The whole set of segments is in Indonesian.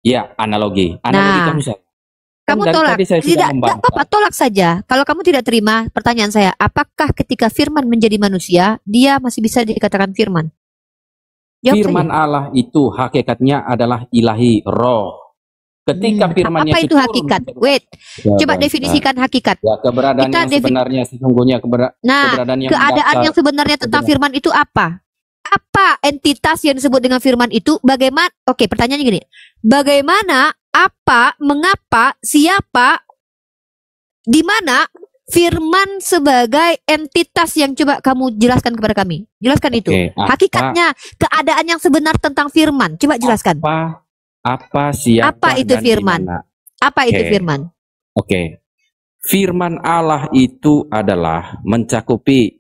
Ya, analogi. Analogi Nah, kamu salah. Kan kamu dari tolak. tadi saya sudah Tidak membantah. apa-apa, tolak saja. Kalau kamu tidak terima pertanyaan saya, apakah ketika firman menjadi manusia, dia masih bisa dikatakan firman? Jawab Firman saja. Allah itu hakikatnya adalah ilahi, roh. Ketika firmannya Apa itu itu turun hakikat? menjadi Wait, Ya, coba Bang. definisikan hakikat. Ya, keberadaan Kita yang sebenarnya sesungguhnya Nah, keberadaan yang keadaan mendasar. yang sebenarnya tentang firman itu apa? Apa entitas yang disebut dengan firman itu? Bagaimana? Oke, pertanyaannya gini. Bagaimana, apa, mengapa, siapa, di mana firman sebagai entitas yang coba kamu jelaskan kepada kami? Jelaskan itu. Oke, Hakikatnya, keadaan yang sebenar tentang firman. Coba jelaskan. Apa, siapa, Apa itu dan firman? di mana? Apa itu Oke. firman? Oke. Firman Allah itu adalah mencakupi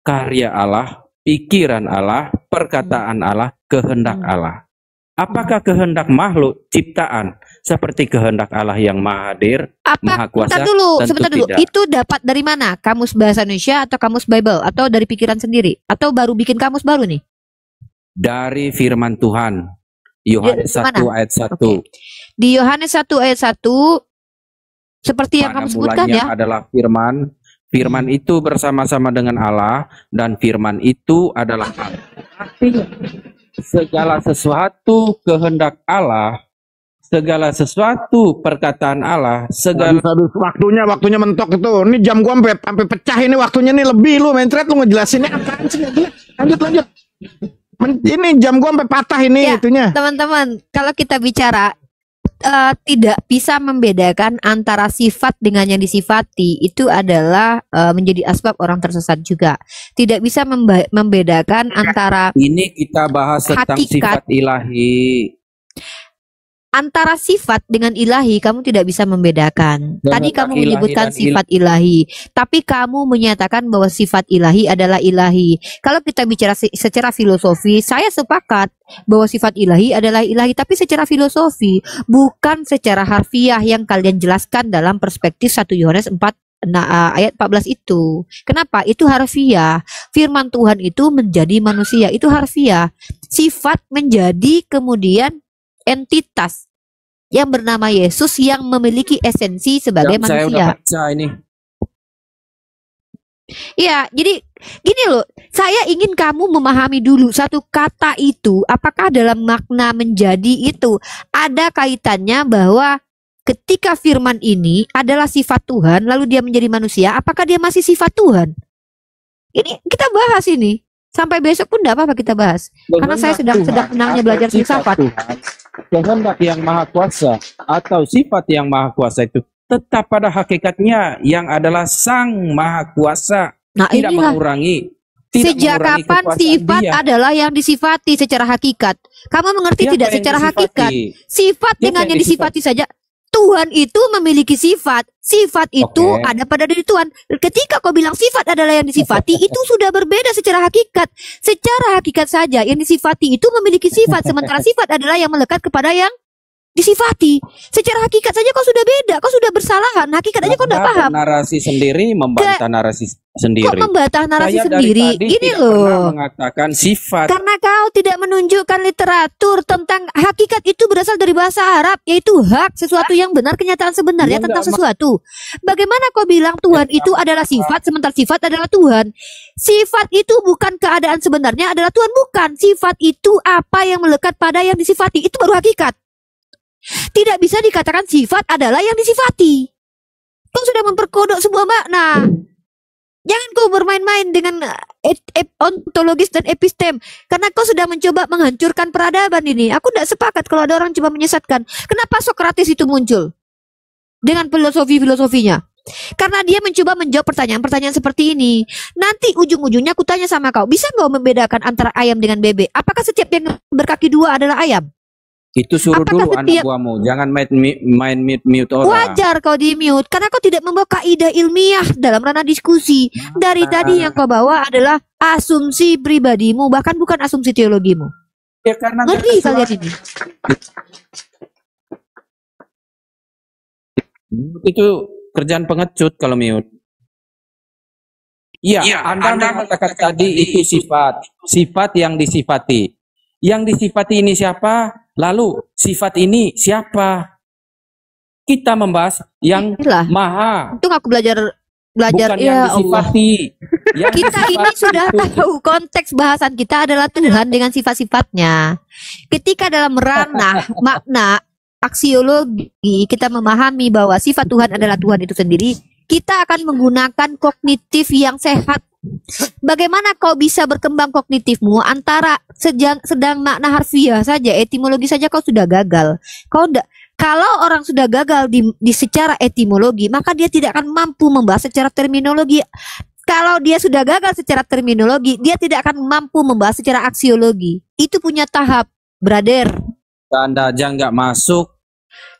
karya Allah, pikiran Allah, perkataan Allah, kehendak Allah. Apakah kehendak makhluk ciptaan seperti kehendak Allah yang maha hadir, maha kuasa? Sebentar dulu, Tentu sebentar dulu. tidak. Itu dapat dari mana? Kamus Bahasa Indonesia atau Kamus Bible atau dari pikiran sendiri? Atau baru bikin kamus baru nih? Dari firman Tuhan. Yohanes Mana? 1 ayat 1. Oke. Di Yohanes 1 ayat 1 seperti yang Pada kamu sebutkan mulanya ya. adalah firman. Firman itu bersama-sama dengan Allah dan firman itu adalah Allah. Artinya segala sesuatu kehendak Allah, segala sesuatu perkataan Allah, segala Habis waktunya mentok itu. Ini jam gua sampai pecah ini, waktunya nih lebih lu Mentret, lu ngejelasinnya apaan sih? Lanjut. Ini jam gua sampai patah ini Ya, itunya. teman-teman, kalau kita bicara tidak bisa membedakan antara sifat dengan yang disifati, itu adalah menjadi asbab orang tersesat juga. Tidak bisa membedakan antara ini kita bahas tentang hakikat. sifat ilahi. Antara sifat dengan ilahi kamu tidak bisa membedakan. Tadi kamu ilahi menyebutkan dan sifat ilahi, tapi kamu menyatakan bahwa sifat ilahi adalah ilahi. Kalau kita bicara secara filosofi, saya sepakat bahwa sifat ilahi adalah ilahi, tapi secara filosofi, bukan secara harfiah yang kalian jelaskan dalam perspektif 1 Yohanes 4 ayat 14 itu. Kenapa? Itu harfiah. Firman Tuhan itu menjadi manusia, itu harfiah. Sifat menjadi kemudian entitas yang bernama Yesus yang memiliki esensi sebagai Jam saya udah manusia. pecah ini. Iya, jadi gini loh, saya ingin kamu memahami dulu satu kata itu, apakah dalam makna menjadi itu ada kaitannya bahwa ketika firman ini adalah sifat Tuhan, lalu dia menjadi manusia, apakah dia masih sifat Tuhan? Ini kita bahas ini. Sampai besok pun tidak apa-apa kita bahas. Karena saya sedang menangnya belajar filsafat. Kehendak yang maha kuasa atau sifat yang maha kuasa itu tetap pada hakikatnya yang adalah sang maha kuasa. Nah, Tidak inilah mengurangi. sejak kapan sifat adalah yang disifati secara hakikat? Kamu mengerti tidak secara hakikat? Sifat dengan yang disifati saja. Tuhan itu memiliki sifat. Sifat itu ada pada diri Tuhan. Ketika kau bilang sifat adalah yang disifati, itu sudah berbeda secara hakikat. Secara hakikat saja yang disifati itu memiliki sifat, sementara sifat adalah yang melekat kepada yang disifati. Secara hakikat saja kau sudah beda, kau sudah bersalahan. Hakikat aja kau tidak paham. Narasi sendiri membantah narasi sendiri. Kok membantah narasi Saya sendiri? Ini loh. Mengatakan sifat. Karena kau tidak menunjukkan literatur tentang hakikat itu berasal dari bahasa Arab, yaitu hak, sesuatu yang benar, kenyataan sebenarnya tentang sesuatu. Bagaimana kau bilang Tuhan itu adalah sifat, sementara sifat adalah Tuhan? Sifat itu bukan keadaan sebenarnya adalah Tuhan, bukan. Sifat itu apa yang melekat pada yang disifati, itu baru hakikat. Tidak bisa dikatakan sifat adalah yang disifati. Kau sudah memperkodok sebuah makna. Jangan kau bermain-main dengan ontologis dan epistem. Karena kau sudah mencoba menghancurkan peradaban ini. Aku tidak sepakat kalau ada orang coba menyesatkan. Kenapa Sokrates itu muncul? Dengan filosofinya. Karena dia mencoba menjawab pertanyaan-pertanyaan seperti ini. Nanti ujung-ujungnya aku tanya sama kau. Bisa kau membedakan antara ayam dengan bebek? Apakah setiap yang berkaki dua adalah ayam? Itu suruh dulu anak buahmu, jangan main mute orang. Wajar kau di mute, karena kau tidak membawa kaidah ilmiah dalam ranah diskusi. Dari tadi yang kau bawa adalah asumsi pribadimu, bahkan bukan asumsi teologimu. Ya karena ngeri kalian ini. Itu kerjaan pengecut kalau mute. Iya, Anda mengatakan tadi itu sifat yang disifati. Yang disifati ini siapa? Lalu sifat ini siapa? Kita membahas yang Inilah. maha, Untung aku belajar bukan yang ya Allah. disifati. Yang Kita ini disifati sudah itu. tahu konteks bahasan kita adalah Tuhan dengan sifat-sifatnya. Ketika dalam ranah makna aksiologi kita memahami bahwa sifat Tuhan adalah Tuhan itu sendiri, kita akan menggunakan kognitif yang sehat. Bagaimana kau bisa berkembang kognitifmu antara sedang makna harfiah saja, etimologi saja kau sudah gagal. Kalau orang sudah gagal di secara etimologi, maka dia tidak akan mampu membahas secara terminologi. Kalau dia sudah gagal secara terminologi, dia tidak akan mampu membahas secara aksiologi. Itu punya tahap, brother. Anda aja nggak masuk.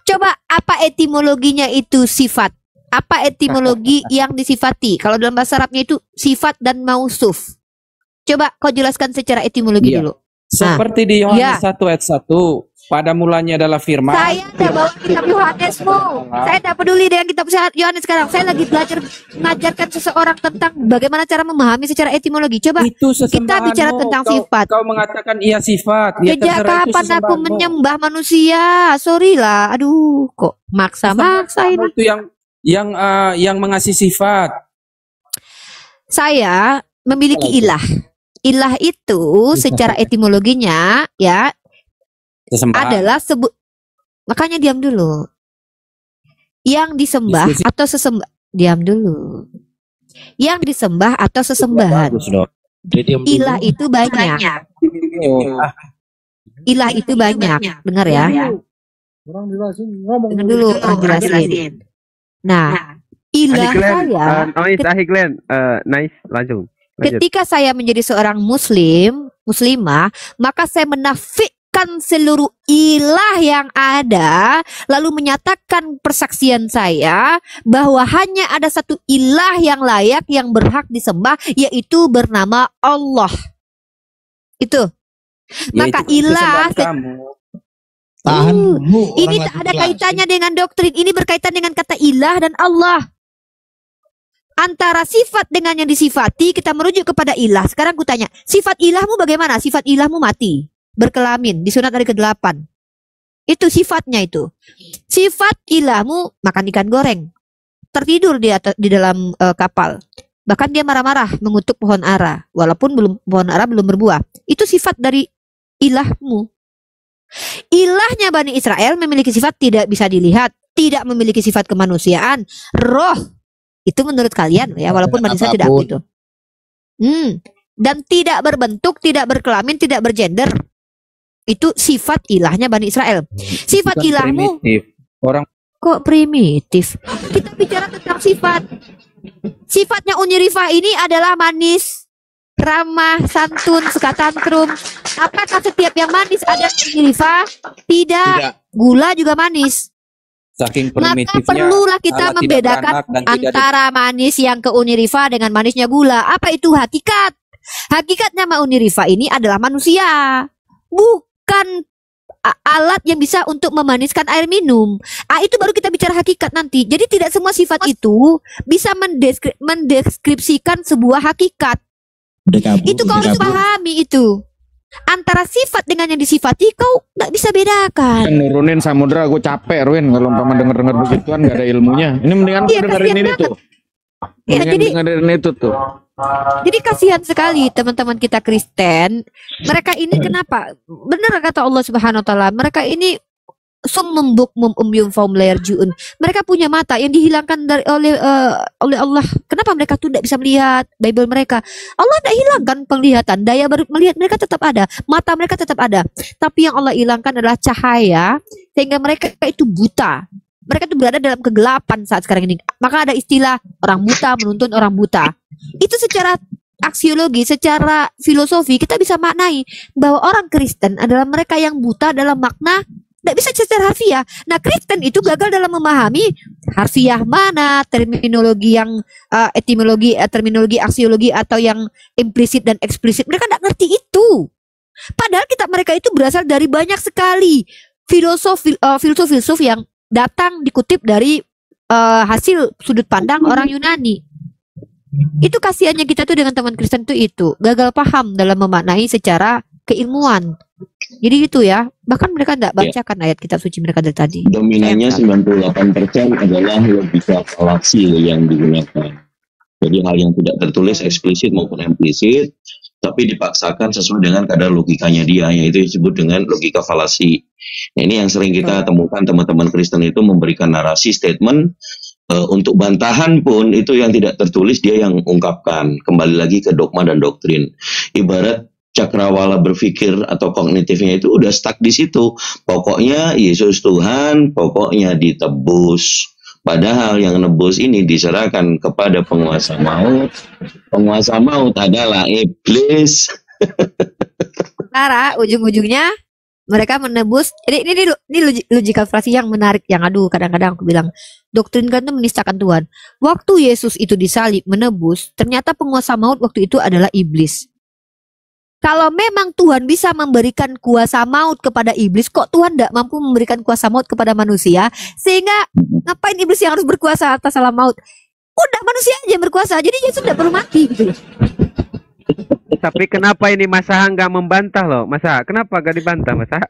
Coba apa etimologinya itu sifat? Apa etimologi yang disifati? Kalau dalam bahasa Arabnya itu sifat dan mausuf. Coba kau jelaskan secara etimologi Iya. dulu. Seperti di Yohanes Ya. 1 ayat 1, pada mulanya adalah firman. Saya tidak bawa kitab Yohanesmu. Saya tidak peduli dengan kitab Yohanes sekarang. Saya lagi belajar mengajarkan seseorang tentang bagaimana cara memahami secara etimologi. Coba Itu kita sesembahanmu. bicara tentang sifat. Kau mengatakan iya sifat. Ya, Sejak terserah, itu kapan aku sesembahanmu. menyembah manusia? Sorry lah. Aduh, kok maksa-maksa ini. Itu yang mengasih sifat. Saya memiliki ilah. Ilah itu secara etimologinya ya Sesembahan. adalah makanya diam dulu. Yang disembah Diskusi. atau sesembah, diam dulu. Yang disembah atau sesembahan. Bagus dong. Ilah itu banyak. Ilah itu banyak. Dengar ya. Dengar dulu orang jelasin. Nah, ilah saya Ahi Glenn, nice, lanjut. ketika saya menjadi seorang muslimah, maka saya menafikan seluruh ilah yang ada, lalu menyatakan persaksian saya bahwa hanya ada satu ilah yang layak, yang berhak disembah, yaitu bernama Allah. Itu. Maka ilah Tahan Bu, ini orang tak lagi ada jelasin. kaitannya dengan doktrin. Ini berkaitan dengan kata ilah dan Allah. Antara sifat dengan yang disifati, kita merujuk kepada ilah. Sekarang ku tanya, sifat ilahmu bagaimana? Sifat ilahmu mati, berkelamin, disunat hari ke-8. Itu sifatnya itu. Sifat ilahmu makan ikan goreng, tertidur di dalam kapal. Bahkan dia marah-marah mengutuk pohon ara, walaupun pohon ara belum berbuah. Itu sifat dari ilahmu. Ilahnya Bani Israel memiliki sifat tidak bisa dilihat, tidak memiliki sifat kemanusiaan, roh. Itu menurut kalian ya, walaupun Bani Israel tidak begitu. Dan tidak berbentuk, tidak berkelamin, tidak bergender. Itu sifat ilahnya Bani Israel. Sifat Bukan ilahmu primitif. Orang kok primitif? Kita bicara tentang sifat. Sifatnya Uni Rifah ini adalah manis, ramah, santun, suka tantrum. Apakah setiap yang manis ada di Uni Rifah? Tidak. Gula juga manis. saking Maka primitifnya. perlulah kita Allah tidak membedakan beranak dan tidak antara manis yang ke Uni Rifah dengan manisnya gula. Apa itu hakikat? Hakikatnya Uni Rifah ini adalah manusia, bukan alat yang bisa untuk memaniskan air minum. Itu baru kita bicara hakikat nanti. Jadi tidak semua sifat itu bisa mendeskripsikan sebuah hakikat. Itu kau harus pahami itu. Antara sifat dengan yang disifati kau nggak bisa bedakan. Nurunin samudra, gue capek Ruin kalau umpama denger begituan gak ada ilmunya. Ini mendingan Iya, dengerin kasihan ini banget. tuh. Ya, Mendingan dengerin itu tuh. Jadi kasihan sekali teman-teman kita Kristen. Mereka ini kenapa? Benar kata Allah Subhanahu wa taala, mereka ini summum bukmum umyum faum la yarji'un. Mereka punya mata yang dihilangkan oleh Allah. Kenapa mereka tuh tidak bisa melihat Bible mereka? Allah tidak hilangkan penglihatan, daya melihat mereka tetap ada, mata mereka tetap ada. Tapi yang Allah hilangkan adalah cahaya sehingga mereka itu buta. Mereka itu berada dalam kegelapan saat sekarang ini. Maka ada istilah orang buta menuntun orang buta. Itu secara aksiologi, secara filosofi kita bisa maknai bahwa orang Kristen adalah mereka yang buta dalam makna tidak bisa secara harfiah. Nah, Kristen itu gagal dalam memahami harfiah mana, terminologi yang terminologi aksiologi atau yang implisit dan eksplisit. Mereka tidak ngerti itu. Padahal mereka itu berasal dari banyak sekali filsuf yang datang dikutip dari hasil sudut pandang orang Yunani. Itu kasihannya kita tuh dengan teman Kristen itu gagal paham dalam memaknai secara keilmuan. Jadi itu ya. Bahkan mereka tidak Ya, bacakan ayat kitab suci mereka dari tadi. dominannya Sayang sekali. 98% adalah logika falasi yang digunakan. Jadi hal yang tidak tertulis eksplisit maupun implisit, tapi dipaksakan sesuai dengan kadar logikanya dia, yaitu disebut dengan logika falasi. Nah, ini yang sering kita temukan teman-teman Kristen itu memberikan narasi statement untuk bantahan pun itu yang tidak tertulis dia yang ungkapkan. Kembali lagi ke dogma dan doktrin. Ibarat cakrawala berpikir atau kognitifnya itu udah stuck di situ. Pokoknya Yesus Tuhan, pokoknya ditebus. Padahal yang nebus ini diserahkan kepada penguasa maut. Penguasa maut adalah iblis. Sementara ujung-ujungnya mereka menebus. Ini logika frasi yang menarik, yang aduh kadang-kadang aku bilang doktrin kan itu menistakan Tuhan. Waktu Yesus itu disalib menebus, ternyata penguasa maut waktu itu adalah iblis. Kalau memang Tuhan bisa memberikan kuasa maut kepada iblis, kok Tuhan tidak mampu memberikan kuasa maut kepada manusia? Sehingga ngapain iblis yang harus berkuasa atas alam maut? Udah manusia aja yang berkuasa, jadi Yesus tidak perlu mati gitu loh. Tapi kenapa ini Mas Aha nggak membantah loh, Mas Aha? Kenapa nggak dibantah, Mas Aha?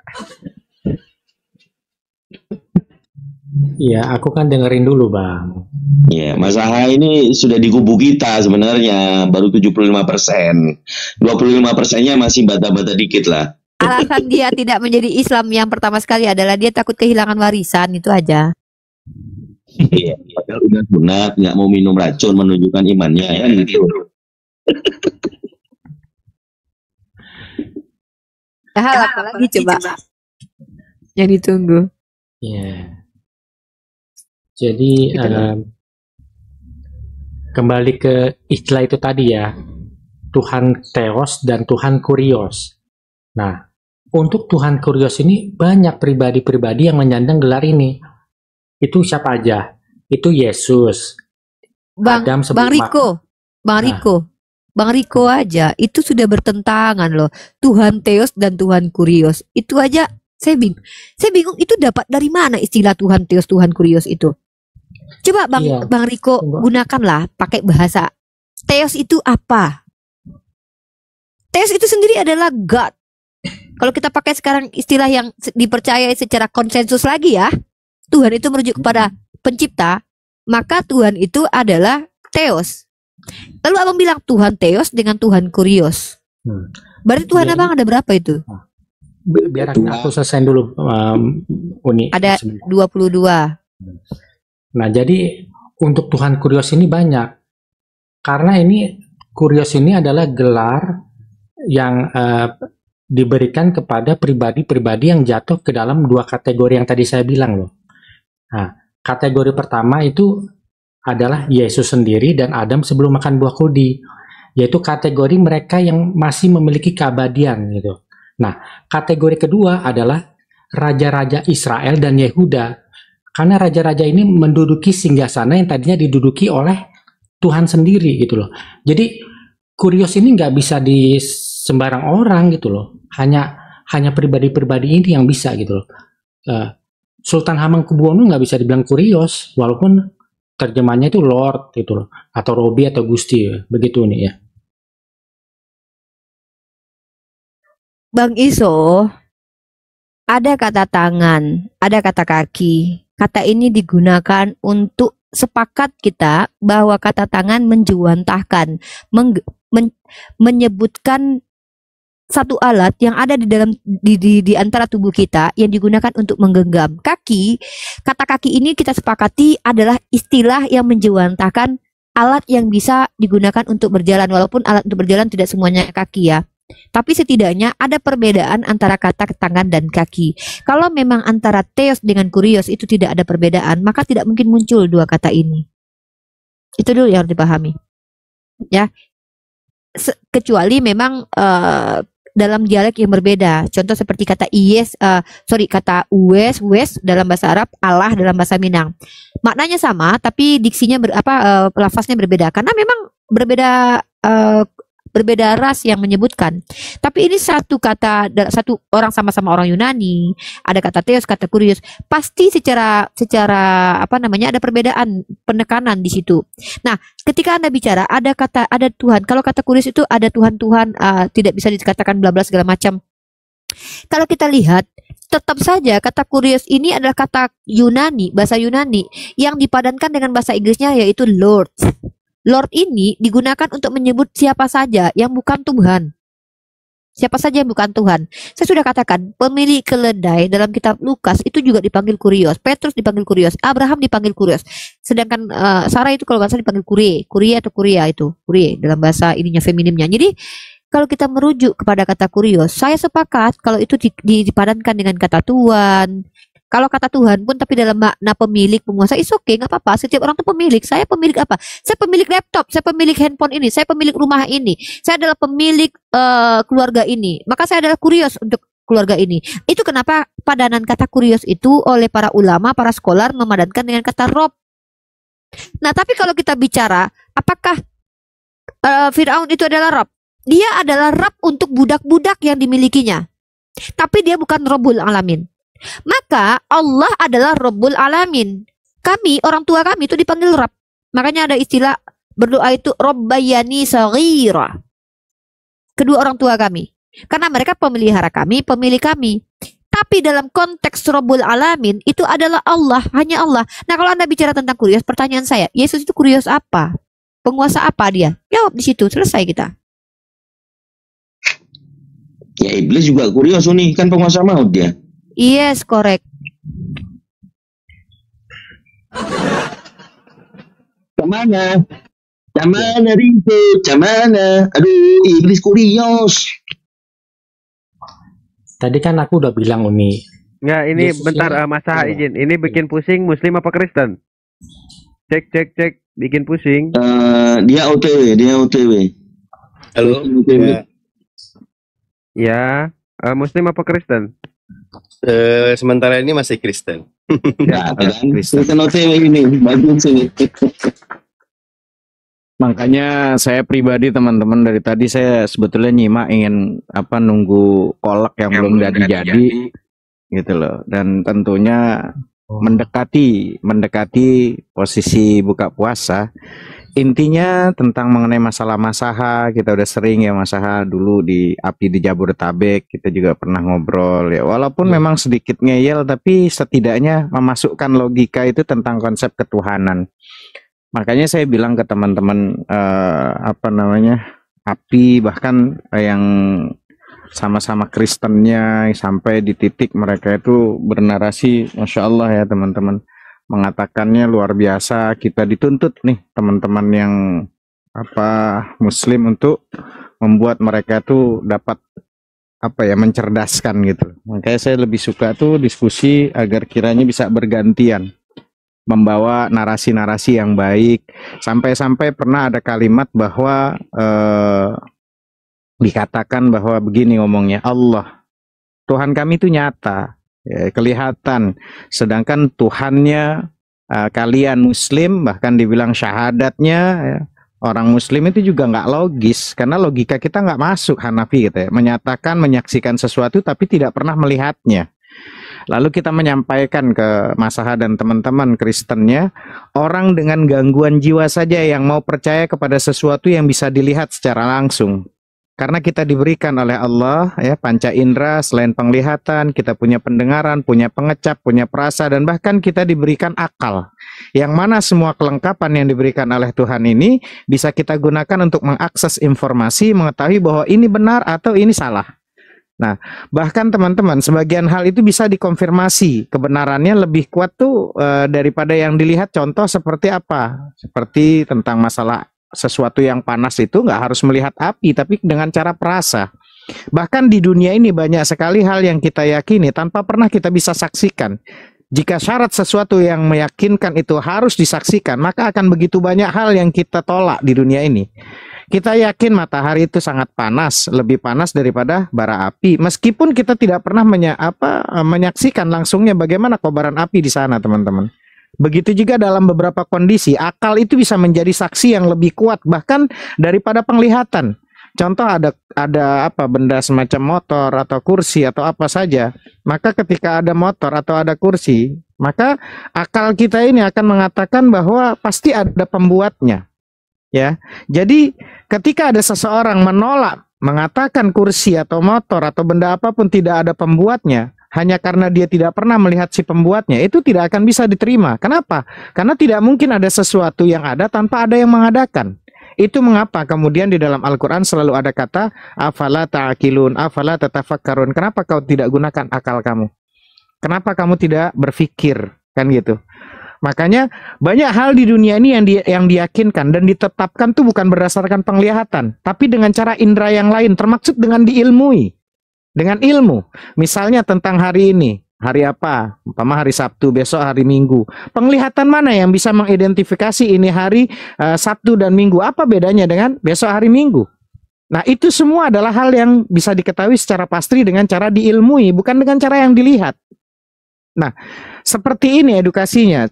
Iya, aku kan dengerin dulu, Bang. Ya, Mas Aha ini sudah di kubu kita sebenarnya, baru 75%. 25%-nya masih bata-bata dikit lah. Alasan dia tidak menjadi Islam yang pertama sekali adalah dia takut kehilangan warisan, itu aja. Iya, padahal udah sunat, nggak mau minum racun menunjukkan imannya ya gitu. Hal apa lagi coba yang ditunggu? Iya. Jadi kembali ke istilah itu tadi ya, Tuhan Theos dan Tuhan Kurios. Nah, untuk Tuhan Kurios ini banyak pribadi-pribadi yang menyandang gelar ini. Itu siapa aja? Itu Yesus, Bang Adam Bang sebelum Riko, Bang Nah, Riko, Bang Riko aja itu sudah bertentangan loh. Tuhan Theos dan Tuhan Kurios. Itu aja saya bingung itu dapat dari mana istilah Tuhan Theos, Tuhan Kurios itu. Coba iya, Bang Riko coba. gunakanlah pakai bahasa. Theos itu apa? Theos itu sendiri adalah God. Kalau kita pakai sekarang istilah yang dipercayai secara konsensus lagi ya, Tuhan itu merujuk kepada pencipta, maka Tuhan itu adalah Theos. Lalu abang bilang Tuhan Theos dengan Tuhan Kurios. Hmm. Berarti Tuhan Jadi, abang ada berapa itu? biar aku selesaiin dulu, Uni. Ada sebentar. 22. Nah, jadi untuk Tuhan Kurios ini banyak. Karena ini Kurios ini adalah gelar yang diberikan kepada pribadi-pribadi yang jatuh ke dalam dua kategori yang tadi saya bilang loh. Nah, kategori pertama itu adalah Yesus sendiri dan Adam sebelum makan buah kudi, yaitu kategori mereka yang masih memiliki keabadian gitu. Nah, kategori kedua adalah raja-raja Israel dan Yehuda. Karena raja-raja ini menduduki singgasana yang tadinya diduduki oleh Tuhan sendiri gitu loh. Jadi Kurios ini nggak bisa di sembarang orang gitu loh. Hanya pribadi-pribadi ini yang bisa gitu loh. Sultan Hamengkubuwono nggak bisa dibilang Kurios, walaupun terjemahannya itu Lord gitu loh, atau Robi atau Gusti begitu nih ya. Bang Iso, ada kata tangan, ada kata kaki. Kata ini digunakan untuk sepakat kita bahwa kata tangan menjuantahkan, menyebutkan satu alat yang ada di dalam di antara tubuh kita yang digunakan untuk menggenggam. Kata kaki ini kita sepakati adalah istilah yang menjuantahkan alat yang bisa digunakan untuk berjalan, walaupun alat untuk berjalan tidak semuanya kaki ya. Tapi setidaknya ada perbedaan antara kata tangan dan kaki. Kalau memang antara Theos dengan Kurios itu tidak ada perbedaan, maka tidak mungkin muncul dua kata ini. Itu dulu yang harus dipahami. Ya. Kecuali memang dalam dialek yang berbeda. Contoh seperti kata kata wes dalam bahasa Arab, Allah dalam bahasa Minang. Maknanya sama, tapi diksinya lafaznya berbeda karena memang berbeda ras yang menyebutkan. Tapi ini satu orang sama-sama orang Yunani, ada kata Theos, kata Kurios, pasti secara ada perbedaan penekanan di situ. Nah, ketika Anda bicara ada Tuhan, kalau kata Kurios itu ada Tuhan tidak bisa dikatakan bla bla segala macam. Kalau kita lihat, tetap saja kata kurios ini adalah kata Yunani, bahasa Yunani yang dipadankan dengan bahasa Inggrisnya yaitu Lord. Lord ini digunakan untuk menyebut siapa saja yang bukan Tuhan. Siapa saja yang bukan Tuhan. Saya sudah katakan, pemilik keledai dalam kitab Lukas itu juga dipanggil kurios. Petrus dipanggil kurios. Abraham dipanggil kurios. Sedangkan Sarah itu kalau nggak salah dipanggil kurie atau kuria itu. Kurie dalam bahasa ininya feminimnya. Jadi kalau kita merujuk kepada kata kurios, saya sepakat kalau itu dipadankan dengan kata Tuhan. Kalau kata Tuhan pun tapi dalam makna pemilik, penguasa, is okay, nggak apa-apa. Setiap orang itu pemilik. Saya pemilik apa? Saya pemilik laptop, saya pemilik handphone ini, saya pemilik rumah ini. Saya adalah pemilik keluarga ini. Maka saya adalah kurios untuk keluarga ini. Itu kenapa padanan kata kurios itu oleh para ulama, para skolar memadankan dengan kata rob. Nah, tapi kalau kita bicara, apakah Firaun itu adalah rob? Dia adalah rob untuk budak-budak yang dimilikinya. Tapi dia bukan Rabbul Alamin. Maka Allah adalah Rabbul Alamin. Kami, orang tua kami itu dipanggil Rabb. Makanya ada istilah berdoa itu Rabbayani Saghira. Kedua orang tua kami. Karena mereka pemelihara kami, pemilik kami. Tapi dalam konteks Rabbul Alamin itu adalah Allah, hanya Allah. Nah, kalau Anda bicara tentang kurios, pertanyaan saya, Yesus itu kurios apa? Penguasa apa dia? Jawab di situ, selesai kita. Ya iblis juga kurios nih, kan penguasa maut dia. Yes, correct. Kemana? Kemana Rinto? Kemana? Aduh, iblis kurios. Tadi kan aku udah bilang Uni. Enggak, ini Yesus bentar yang- Mas Aha Oh. izin. Ini bikin pusing Muslim apa Kristen? Cek, bikin pusing. Dia OTW. Halo. OTW. Ya, Muslim apa Kristen? Sementara ini masih Kristen. Ya, kan? Kristen OTW ini, bagus ini. Makanya saya pribadi teman-teman dari tadi saya sebetulnya nyimak ingin nunggu kolak yang belum jadi gitu loh, dan tentunya mendekati posisi buka puasa. Intinya tentang mengenai masalah masaha, kita udah sering ya masaha dulu di api di Jabodetabek, kita juga pernah ngobrol ya, walaupun memang sedikit ngeyel tapi setidaknya memasukkan logika itu tentang konsep ketuhanan. Makanya saya bilang ke teman-teman api, bahkan yang sama-sama Kristennya sampai di titik mereka itu bernarasi, Masya Allah ya teman-teman, mengatakannya luar biasa. Kita dituntut nih teman-teman yang Muslim untuk membuat mereka tuh dapat mencerdaskan gitu. Makanya saya lebih suka tuh diskusi agar kiranya bisa bergantian membawa narasi-narasi yang baik. Sampai-sampai pernah ada kalimat bahwa dikatakan bahwa begini ngomongnya, Allah, Tuhan kami itu nyata, ya, kelihatan, sedangkan Tuhannya kalian Muslim, bahkan dibilang syahadatnya ya, orang Muslim itu juga nggak logis, karena logika kita nggak masuk Hanafi gitu ya, menyatakan, menyaksikan sesuatu tapi tidak pernah melihatnya. Lalu kita menyampaikan ke Masaha dan teman-teman Kristennya, orang dengan gangguan jiwa saja yang mau percaya kepada sesuatu yang bisa dilihat secara langsung. Karena kita diberikan oleh Allah ya panca indera, selain penglihatan, kita punya pendengaran, punya pengecap, punya perasa, dan bahkan kita diberikan akal. Yang mana semua kelengkapan yang diberikan oleh Tuhan ini bisa kita gunakan untuk mengakses informasi, mengetahui bahwa ini benar atau ini salah. Nah, bahkan teman-teman, sebagian hal itu bisa dikonfirmasi kebenarannya lebih kuat tuh daripada yang dilihat. Contoh seperti apa? Seperti tentang masalah sesuatu yang panas itu nggak harus melihat api, tapi dengan cara perasa. Bahkan di dunia ini banyak sekali hal yang kita yakini tanpa pernah kita bisa saksikan. Jika syarat sesuatu yang meyakinkan itu harus disaksikan, maka akan begitu banyak hal yang kita tolak di dunia ini. Kita yakin matahari itu sangat panas, lebih panas daripada bara api. Meskipun kita tidak pernah menyaksikan langsungnya bagaimana kobaran api di sana, teman-teman. Begitu juga dalam beberapa kondisi, akal itu bisa menjadi saksi yang lebih kuat bahkan daripada penglihatan. Contoh ada benda semacam motor atau kursi atau apa saja. Maka ketika ada motor atau ada kursi, maka akal kita ini akan mengatakan bahwa pasti ada pembuatnya. Ya, jadi ketika ada seseorang menolak mengatakan kursi atau motor atau benda apapun tidak ada pembuatnya, hanya karena dia tidak pernah melihat si pembuatnya, itu tidak akan bisa diterima. Kenapa? Karena tidak mungkin ada sesuatu yang ada tanpa ada yang mengadakan. Itu mengapa kemudian di dalam Al-Quran selalu ada kata afala ta'akilun, afala tatafakkarun. Kenapa kau tidak gunakan akal kamu? Kenapa kamu tidak berpikir? Kan gitu. Makanya banyak hal di dunia ini yang diyakinkan dan ditetapkan tuh bukan berdasarkan penglihatan, tapi dengan cara indera yang lain, termaksud dengan diilmui, dengan ilmu. Misalnya tentang hari ini, hari apa? Umpama hari Sabtu, besok hari Minggu. Penglihatan mana yang bisa mengidentifikasi ini hari Sabtu dan Minggu? Apa bedanya dengan besok hari Minggu? Nah, itu semua adalah hal yang bisa diketahui secara pasti dengan cara diilmui, bukan dengan cara yang dilihat. Nah, seperti ini edukasinya.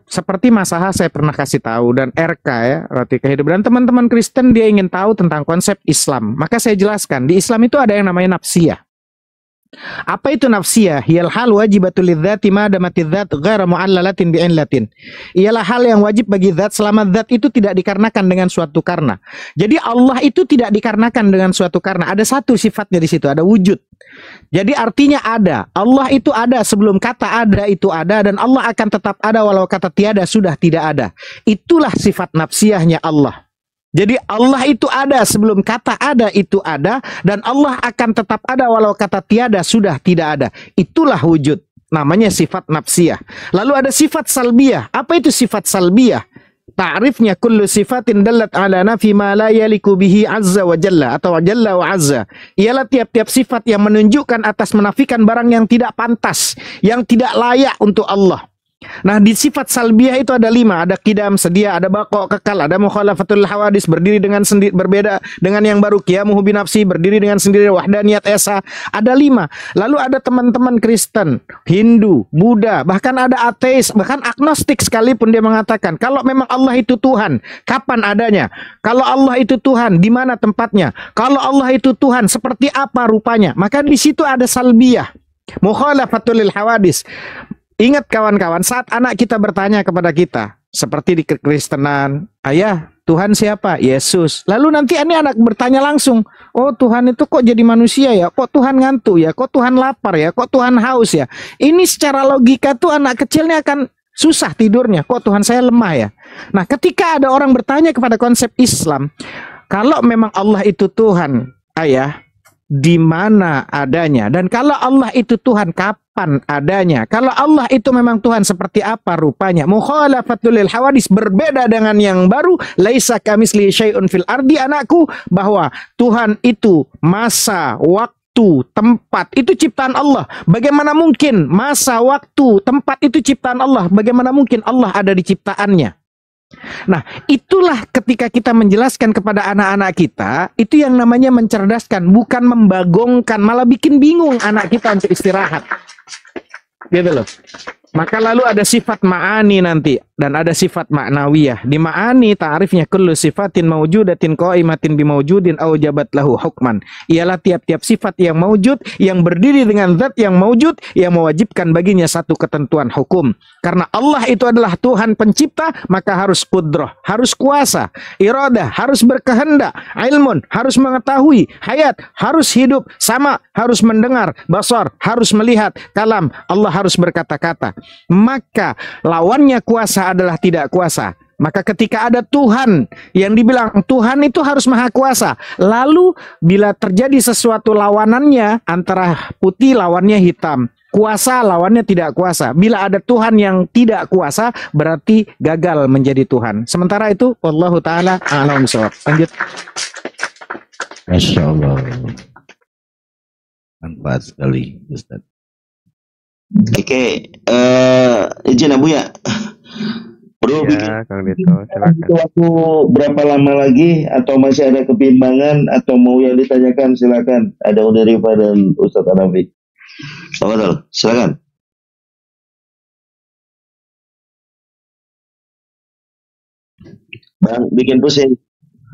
Seperti Mas Aha saya pernah kasih tahu, dan RK ya, Roti Kehidupan, dan teman-teman Kristen dia ingin tahu tentang konsep Islam. Maka saya jelaskan, di Islam itu ada yang namanya nafsiyah. Apa itu nafsiyah? Hiyal hal wajibatul lidzati ma damatidz dzat ghairu mu'allalatin bi'illatin. Ialah hal yang wajib bagi zat selama zat itu tidak dikarenakan dengan suatu karena. Jadi Allah itu tidak dikarenakan dengan suatu karena. Ada satu sifatnya di situ, ada wujud. Jadi artinya ada. Allah itu ada sebelum kata ada itu ada, dan Allah akan tetap ada walau kata tiada sudah tidak ada. Itulah sifat nafsiyahnya Allah. Jadi Allah itu ada sebelum kata ada itu ada, dan Allah akan tetap ada walau kata tiada sudah tidak ada. Itulah wujud. Namanya sifat nafsiyah. Lalu ada sifat salbiyah. Apa itu sifat salbiyah? Ta'rifnya kullu sifatin dallat ala nafi ma la yaliku bihi azza wa jalla atau jalla wa azza. Ialah tiap-tiap sifat yang menunjukkan atas menafikan barang yang tidak pantas, yang tidak layak untuk Allah. Nah, di sifat salbiyah itu ada 5, ada qidam, sedia, ada baqa, kekal, ada mukhalafatul hawadis, berdiri dengan sendiri, berbeda dengan yang baru, qiyamuhu binafsi, berdiri dengan sendiri, wahdaniyat esa, ada 5. Lalu ada teman-teman Kristen, Hindu, Buddha, bahkan ada ateis, bahkan agnostik sekalipun dia mengatakan, kalau memang Allah itu Tuhan, kapan adanya? Kalau Allah itu Tuhan, di mana tempatnya? Kalau Allah itu Tuhan, seperti apa rupanya? Maka di situ ada salbiyah, mukhalafatul hawadis. Ingat kawan-kawan, saat anak kita bertanya kepada kita, seperti di kekristenan, ayah, Tuhan siapa? Yesus. Lalu nanti ini anak bertanya langsung, oh Tuhan itu kok jadi manusia ya? Kok Tuhan ngantuk ya? Kok Tuhan lapar ya? Kok Tuhan haus ya? Ini secara logika tuh anak kecilnya akan susah tidurnya. Kok Tuhan saya lemah ya? Nah, ketika ada orang bertanya kepada konsep Islam, kalau memang Allah itu Tuhan, ayah, di mana adanya? Dan kalau Allah itu Tuhan, kapan adanya? Kalau Allah itu memang Tuhan, seperti apa rupanya? Mukhalafatul hawadis, berbeda dengan yang baru. Laisa kamisli syai'un fil ardi, anakku, bahwa Tuhan itu masa, waktu, tempat itu ciptaan Allah. Bagaimana mungkin masa, waktu, tempat itu ciptaan Allah? Bagaimana mungkin Allah ada di ciptaannya? Nah, itulah ketika kita menjelaskan kepada anak-anak kita, itu yang namanya mencerdaskan, bukan membagongkan, malah bikin bingung anak kita untuk istirahat. Gitu loh. Maka lalu ada sifat ma'ani nanti, dan ada sifat ma'nawiyah. Di ma'ani ta'rifnya kullu sifatin mawjudatin qa'imatin bimawjudin aujabat lahu hukman. Ialah tiap-tiap sifat yang mawjud, yang berdiri dengan zat yang mawjud, yang mewajibkan baginya satu ketentuan hukum. Karena Allah itu adalah Tuhan pencipta, maka harus qudrah, harus kuasa, iradah, harus berkehendak, ilmun, harus mengetahui, hayat, harus hidup, sama, harus mendengar, basar, harus melihat, kalam, Allah harus berkata-kata. Maka lawannya kuasa adalah tidak kuasa. Maka ketika ada Tuhan yang dibilang Tuhan itu harus maha kuasa, lalu bila terjadi sesuatu lawanannya, antara putih lawannya hitam, kuasa lawannya tidak kuasa. Bila ada Tuhan yang tidak kuasa, berarti gagal menjadi Tuhan. Sementara itu wallahu taala a'lam bishawab. Lanjut. Masya Allah. Manfaat sekali, Ustaz. Oke, izin Abu ya. Perlu Ya, Kang Dito, silakan. waktu berapa lama lagi, atau masih ada kebimbangan, atau mau yang ditanyakan silakan. Ada Unirifa dan Ustadz Anafi. Silakan. Bang, bikin pusing.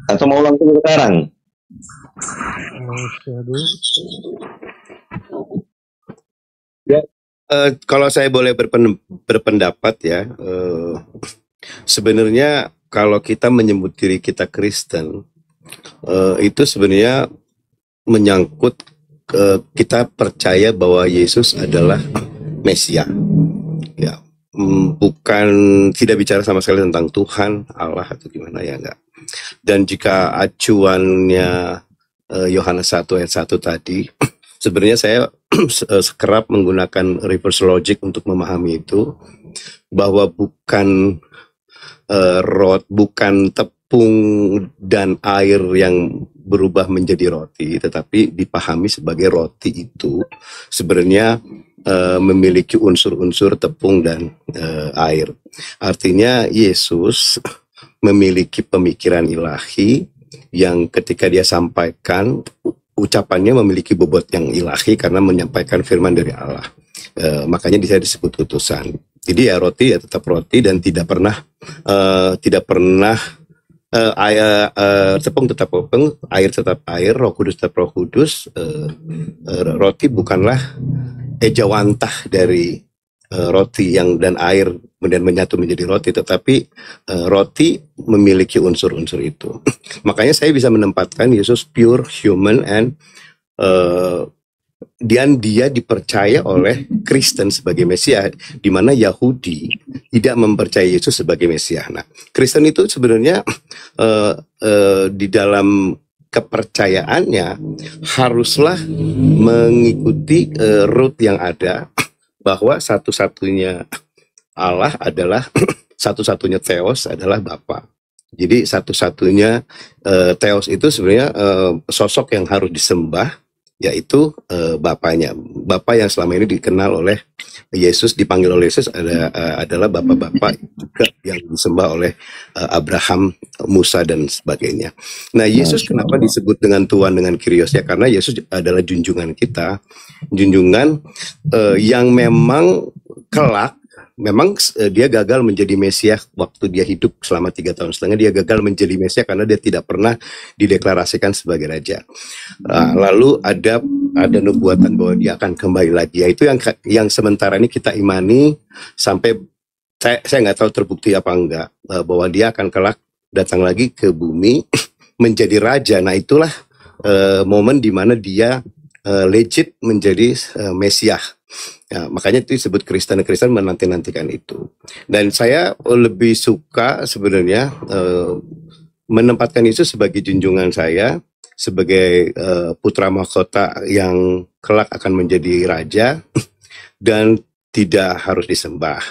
Atau mau langsung sekarang? Ya, kalau saya boleh berpendapat ya, sebenarnya kalau kita menyebut diri kita Kristen, itu sebenarnya menyangkut kita percaya bahwa Yesus adalah Mesia. Ya, bukan, tidak bicara sama sekali tentang Tuhan, Allah atau gimana, ya enggak. Dan jika acuannya Yohanes 1 ayat 1 tadi, sebenarnya saya kerap menggunakan reverse logic untuk memahami itu, bahwa bukan bukan tepung dan air yang berubah menjadi roti, tetapi dipahami sebagai roti itu sebenarnya memiliki unsur-unsur tepung dan air. Artinya Yesus memiliki pemikiran ilahi yang ketika dia sampaikan, ucapannya memiliki bobot yang ilahi karena menyampaikan firman dari Allah. Makanya dia disebut utusan. Jadi ya roti ya tetap roti, dan tidak pernah tepung tetap tepung, air tetap air, Roh Kudus tetap Roh Kudus. Roti bukanlah ejawantah dari roti dan air kemudian menyatu menjadi roti, tetapi roti memiliki unsur-unsur itu. Makanya saya bisa menempatkan Yesus pure human, and dia dipercaya oleh Kristen sebagai Mesia, di mana Yahudi tidak mempercayai Yesus sebagai Mesia. Nah, Kristen itu sebenarnya di dalam kepercayaannya haruslah mengikuti root yang ada, bahwa satu-satunya Allah adalah satu-satunya Theos adalah Bapa. Jadi satu-satunya Theos itu sebenarnya sosok yang harus disembah, yaitu Bapanya. Bapa yang selama ini dikenal oleh Yesus, dipanggil oleh Yesus adalah Bapa-Bapa juga yang disembah oleh Abraham, Musa, dan sebagainya. Nah, Yesus kenapa disebut dengan Tuhan dengan Kyrios? Ya karena Yesus adalah junjungan kita, junjungan yang memang kelak, memang dia gagal menjadi Mesia waktu dia hidup selama 3 tahun setengah. Dia gagal menjadi Mesia karena dia tidak pernah dideklarasikan sebagai raja. Lalu ada nubuatan bahwa dia akan kembali lagi. Itu yang sementara ini kita imani sampai saya nggak tahu terbukti apa enggak, bahwa dia akan kelak datang lagi ke bumi menjadi raja. Nah, itulah momen di mana dia legit menjadi Mesiah. Ya, makanya itu disebut Kristen menanti-nantikan itu. Dan saya lebih suka sebenarnya menempatkan Yesus sebagai junjungan saya, sebagai putra mahkota yang kelak akan menjadi raja dan tidak harus disembah.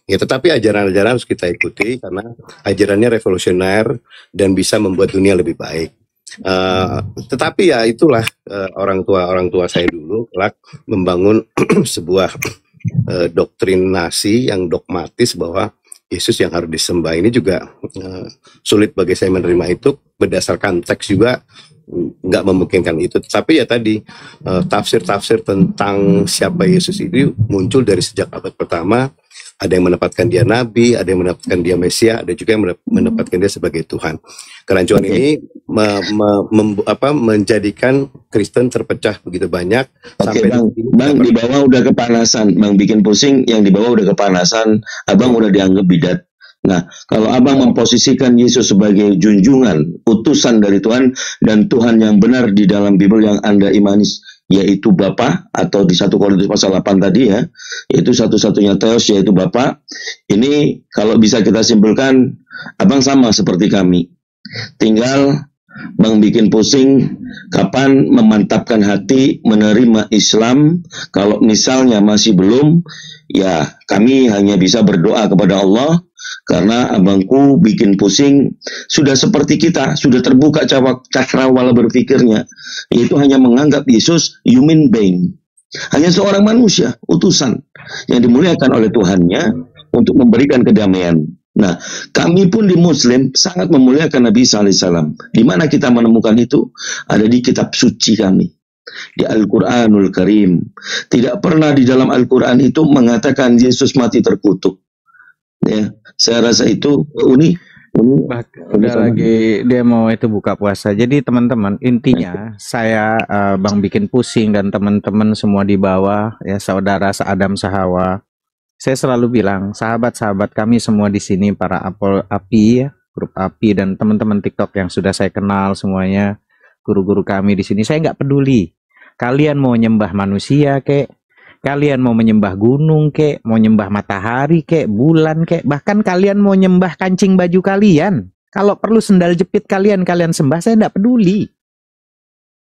Ya, tetapi ajaran-ajaran harus kita ikuti karena ajarannya revolusioner dan bisa membuat dunia lebih baik. Tetapi ya itulah orang tua saya dulu kelak membangun sebuah doktrinasi yang dogmatis bahwa Yesus yang harus disembah. Ini juga sulit bagi saya menerima itu, berdasarkan teks juga nggak memungkinkan itu. Tapi ya tadi tafsir-tafsir tentang siapa Yesus itu muncul dari sejak abad pertama. Ada yang menempatkan dia nabi, ada yang menempatkan dia Mesia, ada juga yang menempatkan dia sebagai Tuhan. Kerancuan ini menjadikan Kristen terpecah begitu banyak. Sampai Bang di bawah udah kepanasan, Bang bikin pusing, yang di bawah udah kepanasan, Abang udah dianggap bidat. Nah, kalau Abang memposisikan Yesus sebagai junjungan, utusan dari Tuhan, dan Tuhan yang benar di dalam Bible yang Anda imani, yaitu Bapa, atau di 1 Korintus pasal 8 tadi ya, yaitu satu-satunya Theos, yaitu Bapa. Ini kalau bisa kita simpulkan, Abang sama seperti kami. Tinggal Bang bikin pusing kapan memantapkan hati menerima Islam. Kalau misalnya masih belum, ya kami hanya bisa berdoa kepada Allah, karena abangku bikin pusing sudah seperti kita, sudah terbuka cakrawala berpikirnya, yaitu hanya menganggap Yesus human being, hanya seorang manusia, utusan yang dimuliakan oleh Tuhannya untuk memberikan kedamaian. Nah, kami pun di Muslim sangat memuliakan Nabi SAW. Di mana kita menemukan itu? Ada di kitab suci kami, di Al-Quranul Karim. Tidak pernah di dalam Al-Quran itu mengatakan Yesus mati terkutuk. Ya, saya rasa itu udah lagi dia mau itu buka puasa. Jadi teman-teman, intinya saya Bang bikin pusing dan teman-teman semua di bawah ya, saudara Adam Sahawa. Saya selalu bilang, sahabat-sahabat kami semua di sini, para Apol Api ya, grup Api dan teman-teman TikTok yang sudah saya kenal semuanya, guru-guru kami di sini, saya nggak peduli. Kalian mau nyembah manusia kek, kalian mau menyembah gunung kek, mau nyembah matahari kek, bulan kek, bahkan kalian mau nyembah kancing baju kalian. Kalau perlu sendal jepit kalian sembah, saya nggak peduli.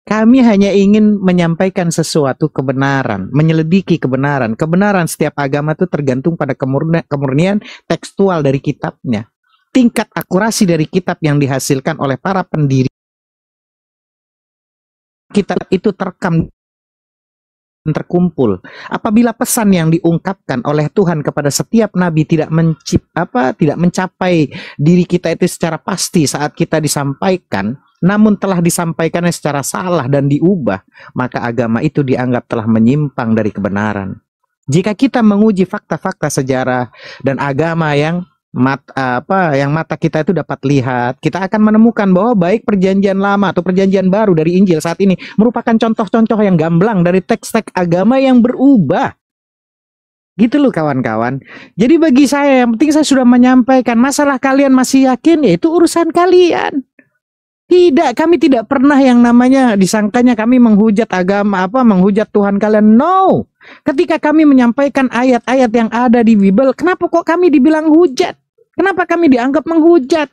Kami hanya ingin menyampaikan sesuatu kebenaran, menyelidiki kebenaran. Kebenaran setiap agama itu tergantung pada kemurnian tekstual dari kitabnya. Tingkat akurasi dari kitab yang dihasilkan oleh para pendiri kitab itu terekam dan terkumpul. Apabila pesan yang diungkapkan oleh Tuhan kepada setiap nabi tidak mencapai diri kita itu secara pasti saat kita disampaikan, namun telah disampaikannya secara salah dan diubah, maka agama itu dianggap telah menyimpang dari kebenaran. Jika kita menguji fakta-fakta sejarah dan agama yang mata kita itu dapat lihat, kita akan menemukan bahwa baik perjanjian lama atau perjanjian baru dari Injil saat ini merupakan contoh-contoh yang gamblang dari teks-teks agama yang berubah. Gitu loh kawan-kawan. Jadi bagi saya yang penting saya sudah menyampaikan, masalah kalian masih yakin, ya itu urusan kalian. Tidak, kami tidak pernah yang namanya disangkanya kami menghujat agama menghujat Tuhan kalian. No. Ketika kami menyampaikan ayat-ayat yang ada di Bible, kenapa kok kami dibilang hujat? Kenapa kami dianggap menghujat?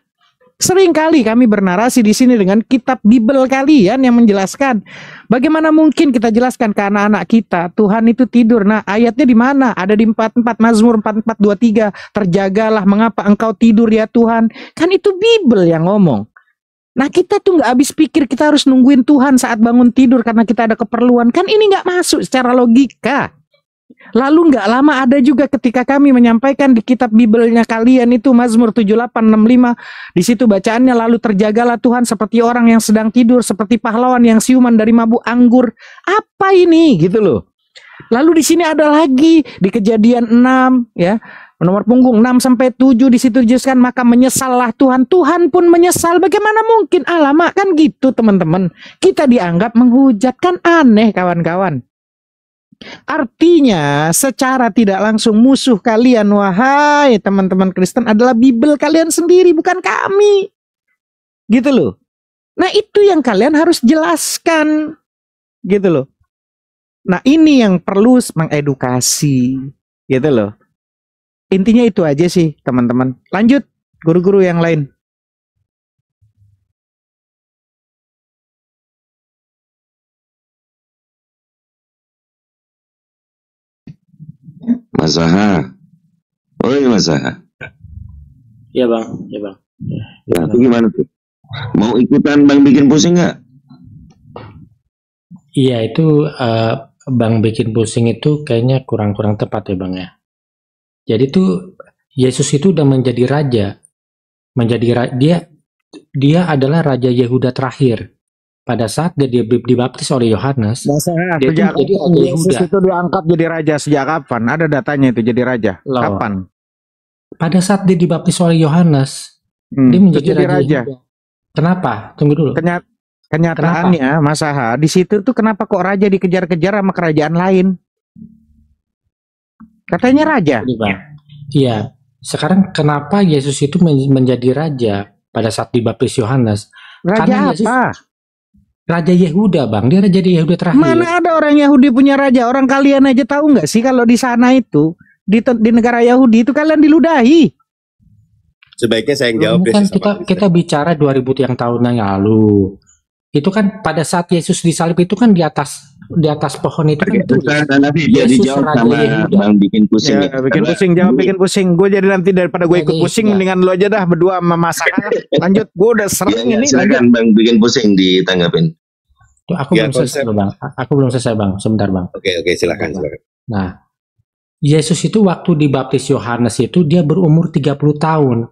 Sering kali kami bernarasi di sini dengan kitab Bible kalian yang menjelaskan. Bagaimana mungkin kita jelaskan ke anak-anak kita, Tuhan itu tidur. Nah, ayatnya di mana? Ada di 44 Mazmur 44:23. Terjagalah mengapa engkau tidur ya Tuhan. Kan itu Bible yang ngomong. Nah, kita tuh nggak habis pikir kita harus nungguin Tuhan saat bangun tidur karena kita ada keperluan. Kan ini nggak masuk secara logika. Lalu nggak lama ada juga ketika kami menyampaikan di kitab Bible-nya kalian itu Mazmur 78:65. Di situ bacaannya, lalu terjagalah Tuhan seperti orang yang sedang tidur, seperti pahlawan yang siuman dari mabuk anggur. Apa ini gitu loh. Lalu di sini ada lagi di Kejadian 6 ya. Nomor punggung 6-7 di situ dijelaskan, maka menyesallah Tuhan. Tuhan pun menyesal. Bagaimana mungkin? Alamak, kan gitu teman-teman. Kita dianggap menghujat, kan aneh kawan-kawan. Artinya secara tidak langsung musuh kalian, wahai teman-teman Kristen, adalah Bible kalian sendiri, bukan kami. Gitu loh. Nah itu yang kalian harus jelaskan. Gitu loh. Nah ini yang perlu mengedukasi. Gitu loh. Intinya itu aja sih teman-teman. Lanjut guru-guru yang lain. Mas Zaha. Oi Mas Zaha. Iya bang, iya bang. Ya, itu gimana tuh? Mau ikutan Bang bikin pusing nggak? Iya itu bang bikin pusing itu kayaknya kurang tepat ya bang ya. Jadi tuh Yesus itu udah menjadi raja, dia adalah raja Yehuda terakhir. Pada saat dia dibaptis oleh Yohanes, dia Sejak jadi raja Yesus Yehuda. itu diangkat jadi raja sejak kapan? Ada datanya itu jadi raja. Loh. Kapan? Pada saat dia dibaptis oleh Yohanes, dia menjadi raja Yehuda. Kenapa? Tunggu dulu. Kenyataannya, Mas Aha, di situ tuh kenapa kok raja dikejar-kejar sama kerajaan lain? Katanya raja. Iya. Sekarang kenapa Yesus itu menjadi raja pada saat dibaptis Yohanes? Raja Karena Yesus, apa? Raja Yehuda, bang. Dia raja Yehuda terakhir. Mana ada orang Yahudi punya raja? Orang kalian aja tahu nggak sih kalau di sana itu di negara Yahudi itu kalian diludahi. Sebaiknya saya yang jawab deh. Kan kita bicara 2000 yang tahun yang lalu. Itu kan pada saat Yesus disalib itu kan di atas pohon itu kan tulis, nanti dia dijawab sama Bang bikin pusing. Ya, bikin pusing, jawab bikin pusing. Gue jadi nanti daripada gue ikut pusing, mendingan lo aja dah berdua sama Mas Aha. Lanjut, gue udah sering ini. Silakan Bang bikin pusing ditanggapin. Aku belum selesai bang. Aku belum selesai bang. Sebentar bang. Oke, silakan. Nah, Yesus itu waktu dibaptis Yohanes itu dia berumur 30 tahun.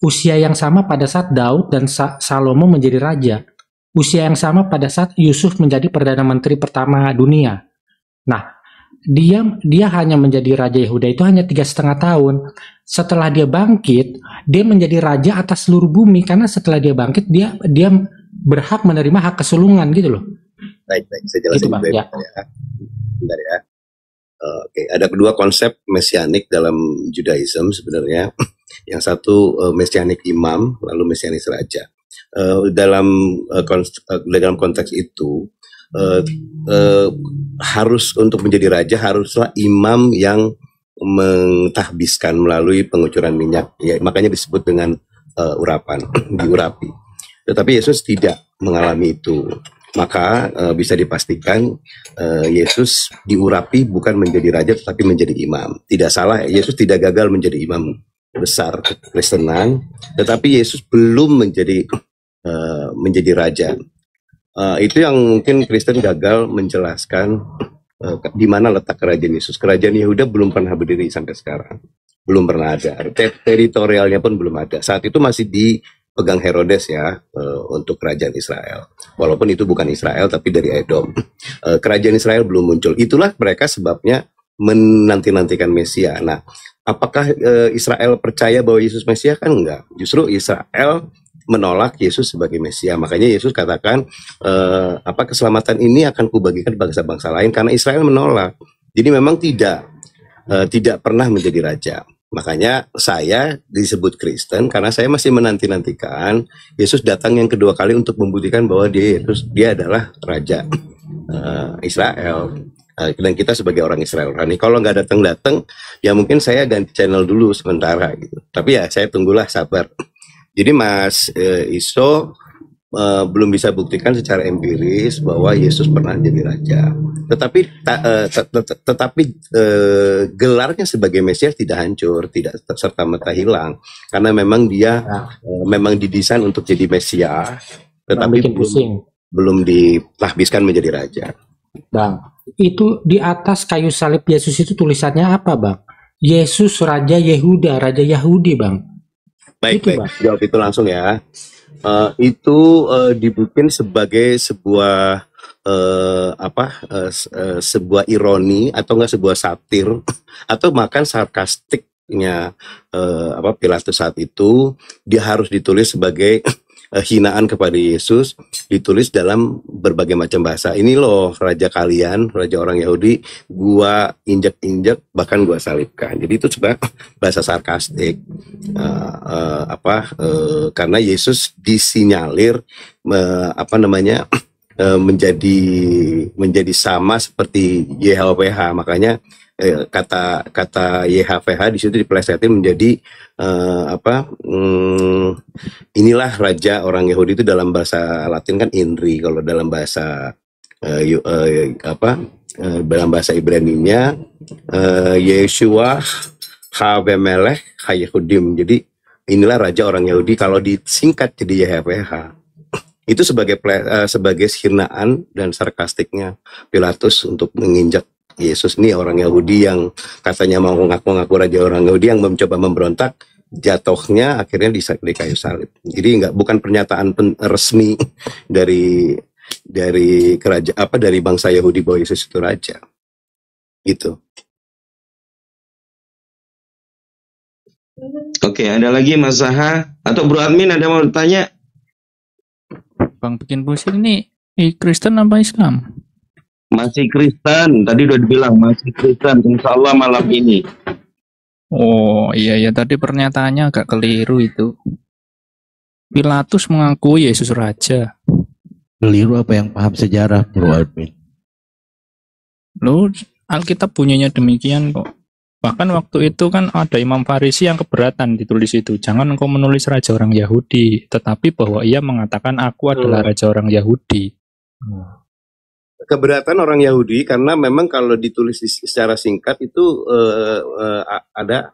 Usia yang sama pada saat Daud dan Salomo menjadi raja. Usia yang sama pada saat Yusuf menjadi Perdana Menteri pertama dunia. Nah, dia hanya menjadi Raja Yehuda itu hanya 3,5 tahun. Setelah dia bangkit, dia menjadi raja atas seluruh bumi. Karena setelah dia bangkit, dia berhak menerima hak kesulungan gitu loh. Baik, saya jelasin dulu ya. Bentar ya. Oke, ada kedua konsep mesianik dalam Judaism sebenarnya. Yang satu mesianik imam, lalu mesianik raja. dalam konteks itu harus untuk menjadi raja haruslah imam yang mentahbiskan melalui pengucuran minyak. Ya, makanya disebut dengan urapan, diurapi. Tetapi Yesus tidak mengalami itu. Maka bisa dipastikan Yesus diurapi bukan menjadi raja tetapi menjadi imam. Tidak salah, Yesus tidak gagal menjadi imam besar Kristenan, tetapi Yesus belum menjadi raja. Itu yang mungkin Kristen gagal menjelaskan di mana letak kerajaan Yesus. Kerajaan Yehuda belum pernah berdiri sampai sekarang, belum pernah ada. Teritorialnya pun belum ada. Saat itu masih dipegang Herodes ya, untuk kerajaan Israel. Walaupun itu bukan Israel tapi dari Edom. Kerajaan Israel belum muncul. Itulah mereka sebabnya menanti-nantikan Mesia. Nah, apakah Israel percaya bahwa Yesus Mesia? Kan enggak. Justru Israel menolak Yesus sebagai Mesia. Makanya Yesus katakan keselamatan ini akan kubagikan bangsa-bangsa lain karena Israel menolak. Jadi memang tidak pernah menjadi raja. Makanya saya disebut Kristen karena saya masih menanti-nantikan Yesus datang yang kedua kali untuk membuktikan bahwa dia adalah raja Israel. Dan kita sebagai orang Israel. Kalau nggak datang, ya mungkin saya ganti channel dulu sementara gitu. Tapi ya saya tunggulah, sabar. Jadi Mas Iso belum bisa buktikan secara empiris bahwa Yesus pernah jadi raja. Tetapi gelarnya sebagai Mesias tidak hancur, tidak serta-merta hilang, karena memang dia memang didesain untuk jadi Mesias, tetapi belum ditahbiskan menjadi raja. Bang, itu di atas kayu salib Yesus itu tulisannya apa, Bang? Yesus Raja Yehuda, Raja Yahudi, Bang. Baik, jawab itu langsung ya. Itu dibikin sebagai sebuah sebuah ironi atau enggak sebuah satir atau bahkan sarkastiknya Pilatus saat itu. Dia harus ditulis sebagai hinaan kepada Yesus, ditulis dalam berbagai macam bahasa. Ini loh raja kalian, raja orang Yahudi, gua injek-injek bahkan gua salibkan. Jadi itu sebenarnya bahasa sarkastik. Karena Yesus disinyalir menjadi sama seperti YHWH. Makanya kata YHWH di situ dipelesetin menjadi inilah raja orang Yahudi. Itu dalam bahasa Latin kan Inri, kalau dalam bahasa dalam bahasa Ibraninya Yeshua HaVemelech HaYehudim. Jadi inilah raja orang Yahudi, kalau disingkat jadi YHWH. Itu sebagai hinaan dan sarkastiknya Pilatus untuk menginjak Yesus ini orang Yahudi yang katanya mau ngaku-ngaku raja orang Yahudi, yang mencoba memberontak, jatuhnya akhirnya di kayu salib. Jadi bukan pernyataan resmi dari kerajaan dari bangsa Yahudi bahwa Yesus itu raja. Gitu. Oke, ada lagi Mas Zaha atau Bro Admin ada mau tanya? Bang bikin pusing nih, Kristen apa Islam? Masih Kristen, tadi udah dibilang masih Kristen, insya Allah malam ini. Oh iya tadi pernyataannya agak keliru itu. Pilatus mengakui Yesus raja. Keliru apa yang paham sejarah, Bro Admin? Loh, Alkitab bunyinya demikian kok. Bahkan waktu itu kan ada Imam Farisi yang keberatan ditulis itu. Jangan engkau menulis raja orang Yahudi, tetapi bahwa ia mengatakan aku adalah raja orang Yahudi. Keberatan orang Yahudi karena memang kalau ditulis secara singkat itu ada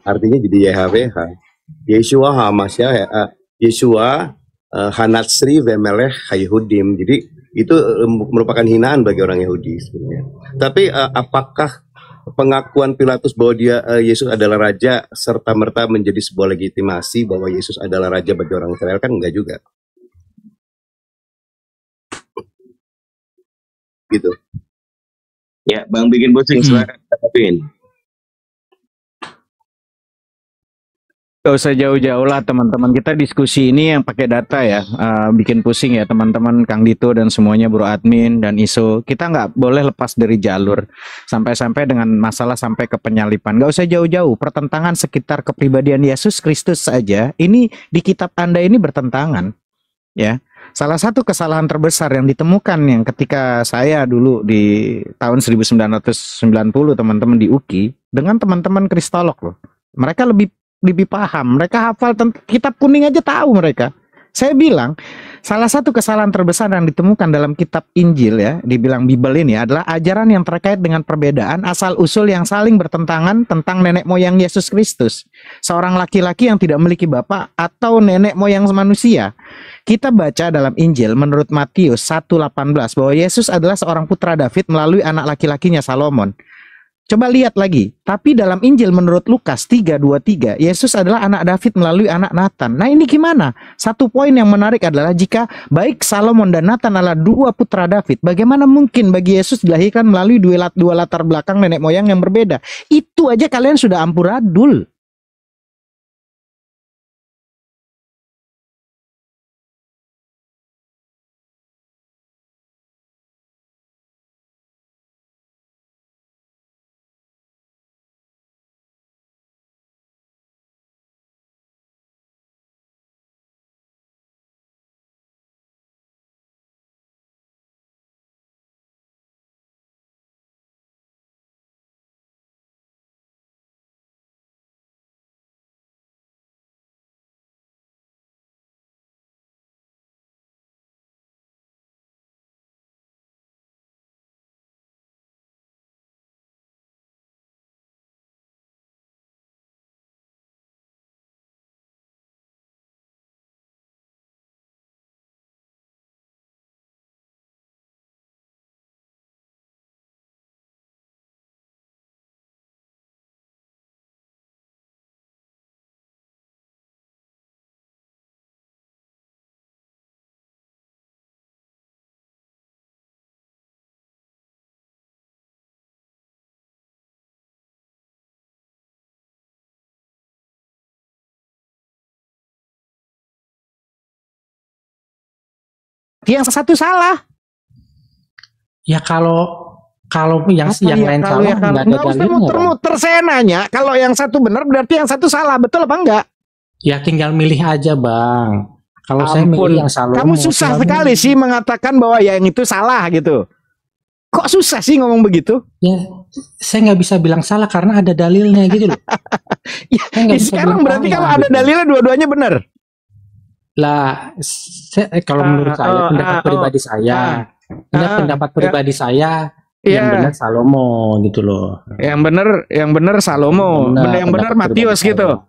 artinya jadi YHWH. Yeshua HaMasya, Yeshua Hanatsri Vemelech HaYehudim. Jadi itu merupakan hinaan bagi orang Yahudi sebenarnya. Tapi apakah pengakuan Pilatus bahwa Yesus adalah raja serta merta menjadi sebuah legitimasi bahwa Yesus adalah raja bagi orang Israel? Kan enggak juga. Gitu. Ya, Bang bikin pusing, silakan. Gak usah jauh-jauh lah teman-teman, kita diskusi ini yang pakai data ya, bikin pusing ya teman-teman, Kang Dito dan semuanya, Bro Admin dan Iso. Kita nggak boleh lepas dari jalur sampai-sampai dengan masalah sampai ke penyalipan. Gak usah jauh-jauh, pertentangan sekitar kepribadian Yesus Kristus saja ini di kitab Anda ini bertentangan ya. Salah satu kesalahan terbesar yang ditemukan yang ketika saya dulu di tahun 1990 teman-teman di UKI dengan teman-teman kristolog loh. Mereka lebih paham, mereka hafal kitab kuning aja tahu mereka. Saya bilang, salah satu kesalahan terbesar yang ditemukan dalam kitab Injil ya, dibilang Bible ini adalah ajaran yang terkait dengan perbedaan asal-usul yang saling bertentangan tentang nenek moyang Yesus Kristus. Seorang laki-laki yang tidak memiliki bapak atau nenek moyang manusia. Kita baca dalam Injil menurut Matius 1:18 bahwa Yesus adalah seorang putra David melalui anak laki-lakinya Salomon. Coba lihat lagi, tapi dalam Injil menurut Lukas 3:23, Yesus adalah anak David melalui anak Nathan. Nah ini gimana? Satu poin yang menarik adalah jika baik Salomon dan Nathan adalah dua putra David, bagaimana mungkin bagi Yesus dilahirkan melalui dua latar belakang nenek moyang yang berbeda? Itu aja kalian sudah amburadul. Yang satu salah. Ya kalau yang lain salah nggak ada Nggak usah dalilnya, Bang. muter-muter, saya nanya. Kalau yang satu benar berarti yang satu salah, betul apa enggak? Ya tinggal milih aja, Bang. Kalau saya Ampun, milih yang Salomo. kamu susah sekali sih mengatakan bahwa yang itu salah gitu. Kok susah sih ngomong begitu? Ya, saya nggak bisa bilang salah karena ada dalilnya gitu loh. Ya, Saya nggak bisa sekarang bilang berarti salah, kalau ada gitu. dalilnya dua-duanya benar. Lah, kalau menurut saya, pendapat pribadi saya, pendapat pribadi saya, yang Iya. benar Salomo gitu loh. Yang benar Salomo, yang benar Matius gitu.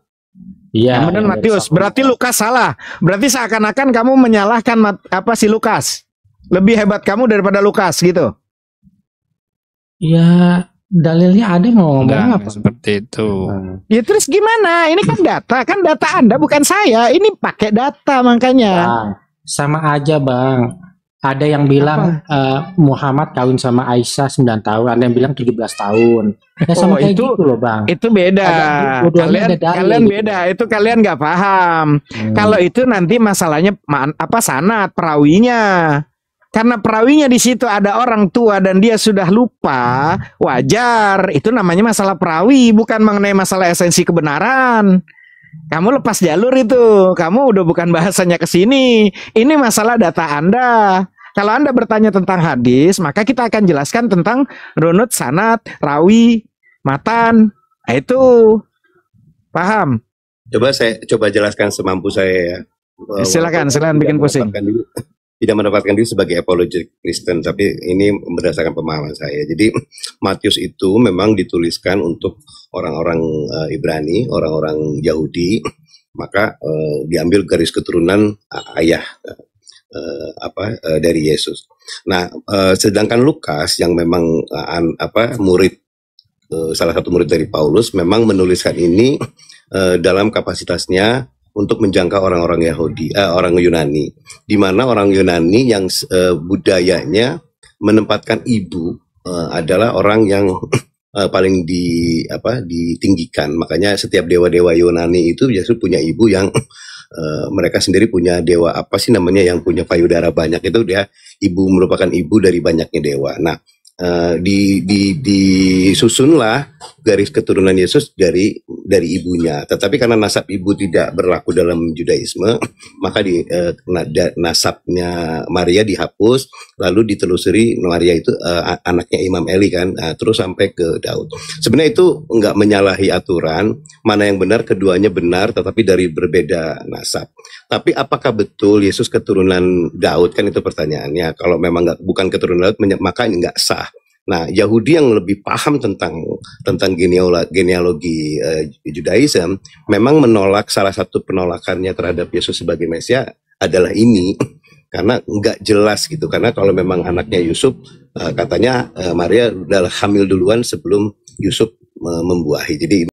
Iya. Yang benar yang dari Matius. Salomo. Berarti Lukas salah. Berarti seakan-akan kamu menyalahkan si Lukas. Lebih hebat kamu daripada Lukas gitu. Ya, dalilnya ada mau ngomong Enggak apa? seperti itu. Ya terus gimana? Ini kan data Anda bukan saya. Ini pakai data makanya. Bang, sama aja, Bang. Ada yang bilang Muhammad kawin sama Aisyah 9 tahun, ada yang bilang 17 tahun. Ya sama kayak itu gitu loh, Bang. Itu beda. Dua-duanya ada dalil Kalian gitu. beda. Itu kalian nggak paham. Kalau itu nanti masalahnya sanad perawinya. Karena perawinya di situ ada orang tua dan dia sudah lupa, wajar. Itu namanya masalah perawi, bukan mengenai masalah esensi kebenaran. Kamu lepas jalur itu. Kamu udah bukan bahasanya ke sini. Ini masalah data Anda. Kalau Anda bertanya tentang hadis, maka kita akan jelaskan tentang runut, sanad, rawi, matan. Nah, itu. Paham? Coba jelaskan semampu saya ya. Silakan bikin pusing. Tidak mendapatkan diri sebagai apologetic Kristen, tapi ini berdasarkan pemahaman saya. Jadi Matius itu memang dituliskan untuk orang-orang Ibrani, orang-orang Yahudi, maka diambil garis keturunan ayah dari Yesus. Nah, sedangkan Lukas yang memang murid salah satu murid dari Paulus memang menuliskan ini dalam kapasitasnya untuk menjangkau orang-orang Yahudi, orang Yunani, di mana orang Yunani yang budayanya menempatkan ibu adalah orang yang paling ditinggikan. Makanya setiap dewa-dewa Yunani itu biasanya punya ibu yang mereka sendiri punya dewa apa sih namanya yang punya payudara banyak, itu dia merupakan ibu dari banyaknya dewa. Nah, disusunlah garis keturunan Yesus dari ibunya. Tetapi karena nasab ibu tidak berlaku dalam Judaisme, maka nasabnya Maria dihapus, lalu ditelusuri Maria itu anaknya Imam Eli kan, terus sampai ke Daud. Sebenarnya itu nggak menyalahi aturan, mana yang benar, keduanya benar, tetapi dari berbeda nasab. Tapi apakah betul Yesus keturunan Daud, kan itu pertanyaannya. Kalau memang bukan keturunan Daud, maka ini nggak sah. Nah, Yahudi yang lebih paham tentang genealogi Judaism memang menolak, salah satu penolakannya terhadap Yesus sebagai Mesia adalah ini, karena nggak jelas gitu. Karena kalau memang anaknya Yusuf, katanya Maria adalah hamil duluan sebelum Yusuf membuahi. Jadi